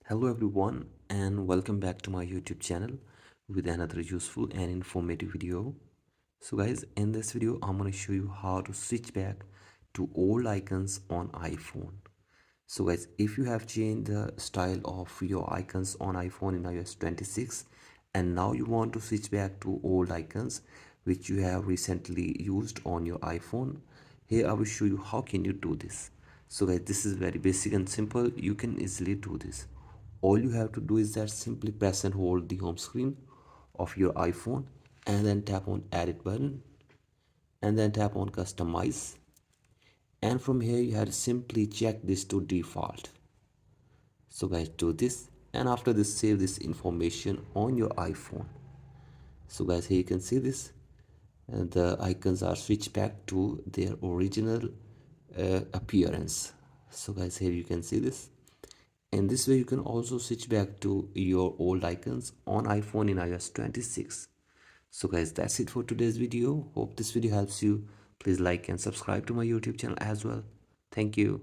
Hello everyone and welcome back to my YouTube channel with another useful and informative video. So guys, in this video I'm going to show you how to switch back to old icons on iPhone. So guys, if you have changed the style of your icons on iPhone in iOS 26 and now you want to switch back to old icons which you have recently used on your iPhone, here I will show you how can you do this. So guys, this is very basic and simple. You can easily do this. All you have to do is that simply press and hold the home screen of your iPhone and then tap on edit button and then tap on customize, and from here you have to simply check this to default. So guys, do this, and after this save this information on your iPhone. So guys, here you can see this, and the icons are switched back to their original appearance. So guys, here you can see this. In this way you can also switch back to your old icons on iPhone in iOS 26. So guys, that's it for today's video. Hope this video helps you. Please like and subscribe to my YouTube channel as well. Thank you.